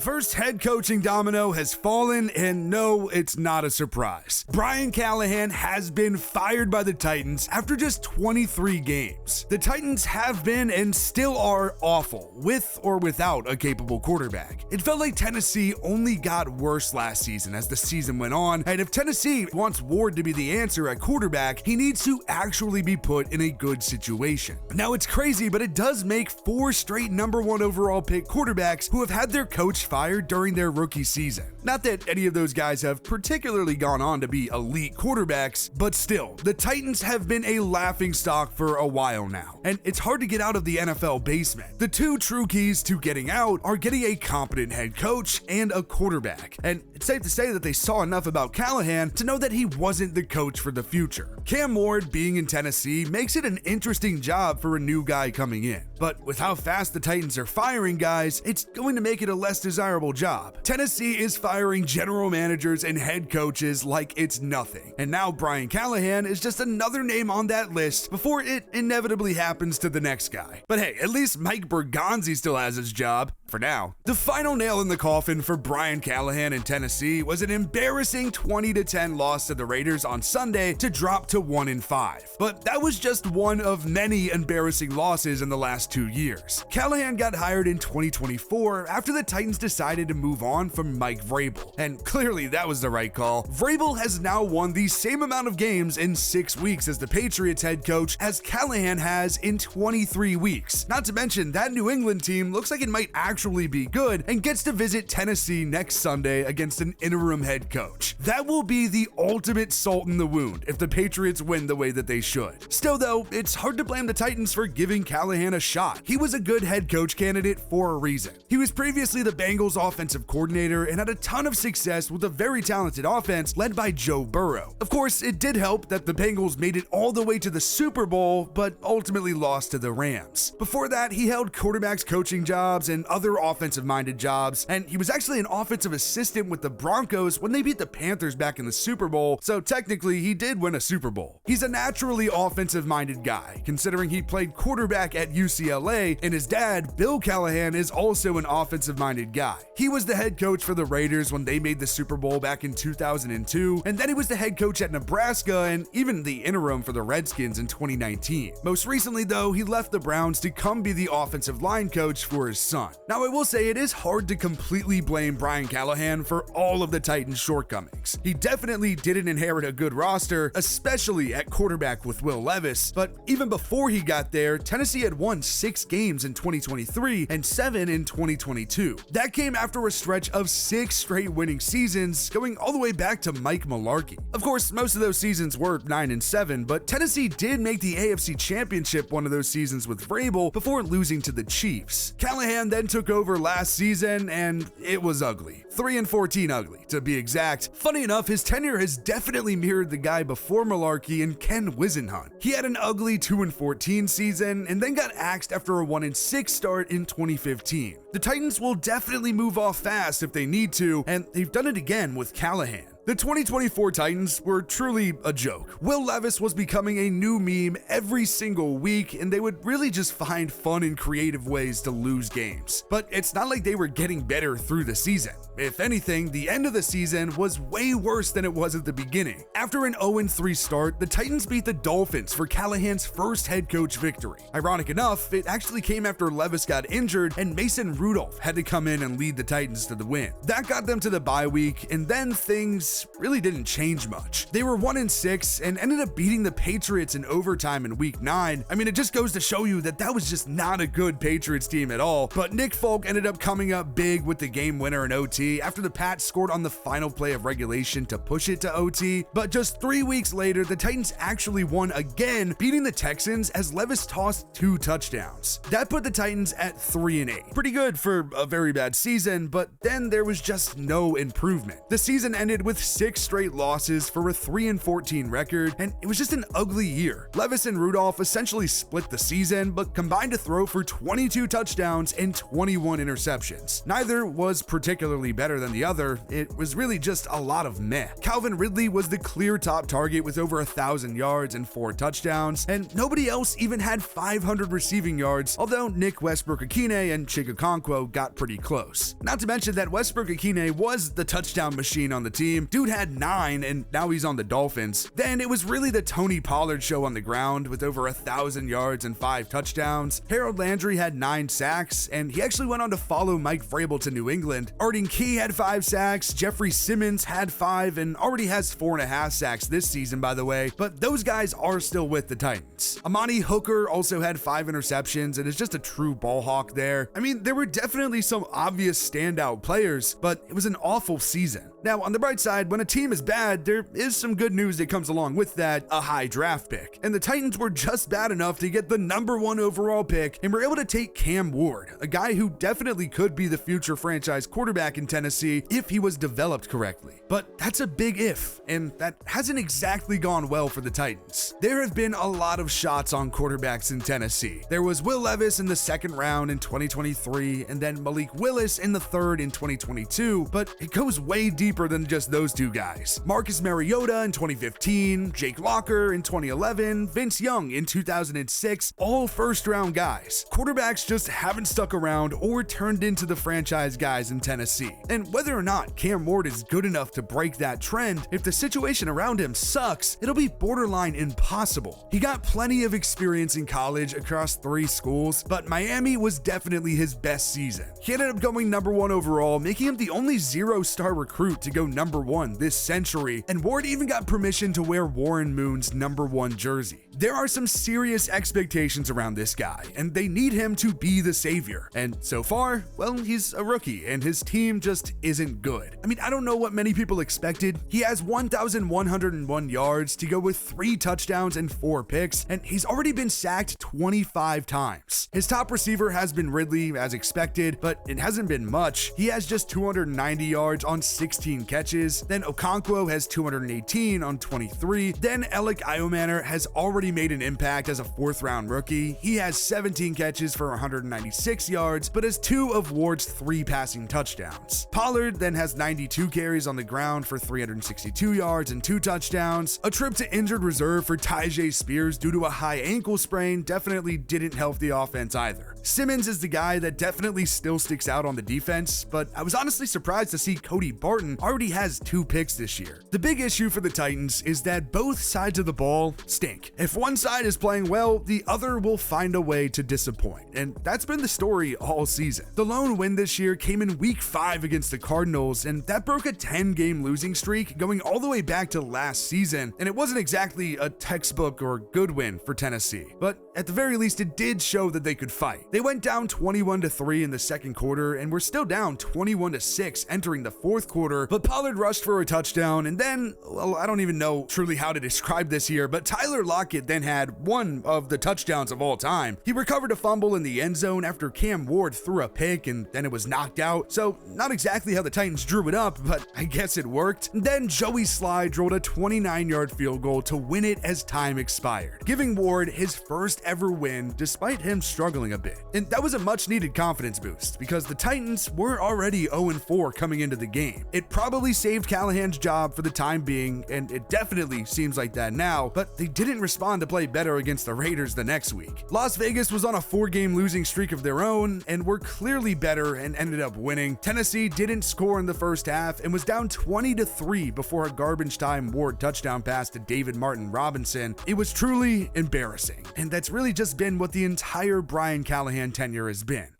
The first head coaching domino has fallen, and no, it's not a surprise. Brian Callahan has been fired by the Titans after just 23 games. The Titans have been and still are awful, with or without a capable quarterback. It felt like Tennessee only got worse last season as the season went on, and if Tennessee wants Ward to be the answer at quarterback, he needs to actually be put in a good situation. Now, it's crazy, but it does make 4 straight number 1 overall pick quarterbacks who have had their coach fired during their rookie season. Not that any of those guys have particularly gone on to be elite quarterbacks, but still, the Titans have been a laughingstock for a while now, and it's hard to get out of the NFL basement. The 2 true keys to getting out are getting a competent head coach and a quarterback, and it's safe to say that they saw enough about Callahan to know that he wasn't the coach for the future. Cam Ward being in Tennessee makes it an interesting job for a new guy coming in, but with how fast the Titans are firing guys, it's going to make it a less desirable job. Tennessee is firing general managers and head coaches like it's nothing, and now Brian Callahan is just another name on that list before it inevitably happens to the next guy. But hey, at least Mike Bergonzi still has his job. For now. The final nail in the coffin for Brian Callahan in Tennessee was an embarrassing 20-10 loss to the Raiders on Sunday to drop to 1-5. But that was just one of many embarrassing losses in the last 2 years. Callahan got hired in 2024 after the Titans decided to move on from Mike Vrabel, and clearly that was the right call. Vrabel has now won the same amount of games in 6 weeks as the Patriots head coach as Callahan has in 23 weeks. Not to mention that New England team looks like it might actually be good and gets to visit Tennessee next Sunday against an interim head coach. That will be the ultimate salt in the wound if the Patriots win the way that they should. Still though, it's hard to blame the Titans for giving Callahan a shot. He was a good head coach candidate for a reason. He was previously the Bengals offensive coordinator and had a ton of success with a very talented offense led by Joe Burrow. Of course, it did help that the Bengals made it all the way to the Super Bowl, but ultimately lost to the Rams. Before that, he held quarterbacks coaching jobs and other offensive-minded jobs, and he was actually an offensive assistant with the Broncos when they beat the Panthers back in the Super Bowl, so technically he did win a Super Bowl. He's a naturally offensive-minded guy, considering he played quarterback at UCLA, and his dad, Bill Callahan, is also an offensive-minded guy. He was the head coach for the Raiders when they made the Super Bowl back in 2002, and then he was the head coach at Nebraska and even the interim for the Redskins in 2019. Most recently, though, he left the Browns to come be the offensive line coach for his son. Now, I will say it is hard to completely blame Brian Callahan for all of the Titans' shortcomings. He definitely didn't inherit a good roster, especially at quarterback with Will Levis, but even before he got there, Tennessee had won 6 games in 2023 and 7 in 2022. That came after a stretch of 6 straight winning seasons, going all the way back to Mike Mularkey. Of course, most of those seasons were 9-7, but Tennessee did make the AFC Championship one of those seasons with Vrabel before losing to the Chiefs. Callahan then took over last season, and it was ugly. 3-14 ugly, to be exact. Funny enough, his tenure has definitely mirrored the guy before Mularkey and Ken Wisenhunt. He had an ugly 2-14 season, and then got axed after a 1-6 start in 2015. The Titans will definitely move off fast if they need to, and they've done it again with Callahan. The 2024 Titans were truly a joke. Will Levis was becoming a new meme every single week, and they would really just find fun and creative ways to lose games. But it's not like they were getting better through the season. If anything, the end of the season was way worse than it was at the beginning. After an 0-3 start, the Titans beat the Dolphins for Callahan's first head coach victory. Ironic enough, it actually came after Levis got injured and Mason Rudolph had to come in and lead the Titans to the win. That got them to the bye week, and then things really didn't change much. They were 1-6 and ended up beating the Patriots in overtime in week 9. I mean, it just goes to show you that that was just not a good Patriots team at all, but Nick Folk ended up coming up big with the game winner in OT after the Pats scored on the final play of regulation to push it to OT. But just 3 weeks later, the Titans actually won again, beating the Texans as Levis tossed 2 touchdowns. That put the Titans at 3-8. Pretty good for a very bad season, but then there was just no improvement. The season ended with with 6 straight losses for a 3-14 record, and it was just an ugly year. Levis and Rudolph essentially split the season, but combined to throw for 22 touchdowns and 21 interceptions. Neither was particularly better than the other, it was really just a lot of meh. Calvin Ridley was the clear top target with over 1,000 yards and 4 touchdowns, and nobody else even had 500 receiving yards, although Nick Westbrook-Akine and Chig Okonkwo got pretty close. Not to mention that Westbrook-Akine was the touchdown machine on the team. Dude had 9, and now he's on the Dolphins. Then it was really the Tony Pollard show on the ground with over 1,000 yards and 5 touchdowns. Harold Landry had 9 sacks, and he actually went on to follow Mike Vrabel to New England. Arden Key had 5 sacks, Jeffrey Simmons had 5, and already has 4.5 sacks this season, by the way, but those guys are still with the Titans. Amani Hooker also had 5 interceptions and is just a true ball hawk there. I mean, there were definitely some obvious standout players, but it was an awful season. Now, on the bright side, when a team is bad, there is some good news that comes along with that, a high draft pick. And the Titans were just bad enough to get the #1 overall pick and were able to take Cam Ward, a guy who definitely could be the future franchise quarterback in Tennessee if he was developed correctly. But that's a big if, and that hasn't exactly gone well for the Titans. There have been a lot of shots on quarterbacks in Tennessee. There was Will Levis in the 2nd round in 2023, and then Malik Willis in the 3rd in 2022, but it goes way deeper than just those 2 guys. Marcus Mariota in 2015, Jake Locker in 2011, Vince Young in 2006, all 1st-round guys. Quarterbacks just haven't stuck around or turned into the franchise guys in Tennessee. And whether or not Cam Ward is good enough to break that trend, if the situation around him sucks, it'll be borderline impossible. He got plenty of experience in college across 3 schools, but Miami was definitely his best season. He ended up going #1 overall, making him the only 0-star recruit to go #1 this century, and Ward even got permission to wear Warren Moon's #1 jersey. There are some serious expectations around this guy, and they need him to be the savior. And so far, well, he's a rookie, and his team just isn't good. I mean, I don't know what many people expected. He has 1,101 yards to go with 3 touchdowns and 4 picks, and he's already been sacked 25 times. His top receiver has been Ridley, as expected, but it hasn't been much. He has just 290 yards on 16 catches. Then Okonkwo has 218 on 23. Then Alec Iomanner has already made an impact as a 4th-round rookie. He has 17 catches for 196 yards, but has 2 of Ward's 3 passing touchdowns. Pollard then has 92 carries on the ground for 362 yards and 2 touchdowns. A trip to injured reserve for Tyjae Spears due to a high ankle sprain definitely didn't help the offense either. Simmons is the guy that definitely still sticks out on the defense, but I was honestly surprised to see Cody Barton already has 2 picks this year. The big issue for the Titans is that both sides of the ball stink. If one side is playing well, the other will find a way to disappoint, and that's been the story all season. The lone win this year came in week 5 against the Cardinals, and that broke a 10-game losing streak going all the way back to last season, and it wasn't exactly a textbook or good win for Tennessee, but at the very least it did show that they could fight. They went down 21-3 in the 2nd quarter and were still down 21-6 entering the 4th quarter, but Pollard rushed for a touchdown, and then, well, I don't even know truly how to describe this here, but Tyler Lockett then had one of the touchdowns of all time. He recovered a fumble in the end zone after Cam Ward threw a pick, and then it was knocked out, so not exactly how the Titans drew it up, but I guess it worked. And then Joey Slye drilled a 29-yard field goal to win it as time expired, giving Ward his first ever win despite him struggling a bit. And that was a much needed confidence boost because the Titans were already 0-4 coming into the game. It probably saved Callahan's job for the time being, and it definitely seems like that now, but they didn't respond to play better against the Raiders the next week. Las Vegas was on a 4-game losing streak of their own and were clearly better and ended up winning. Tennessee didn't score in the first half and was down 20-3 before a garbage time Ward touchdown pass to David Martin Robinson. It was truly embarrassing, and that's really just been what the entire Brian Callahan tenure has been.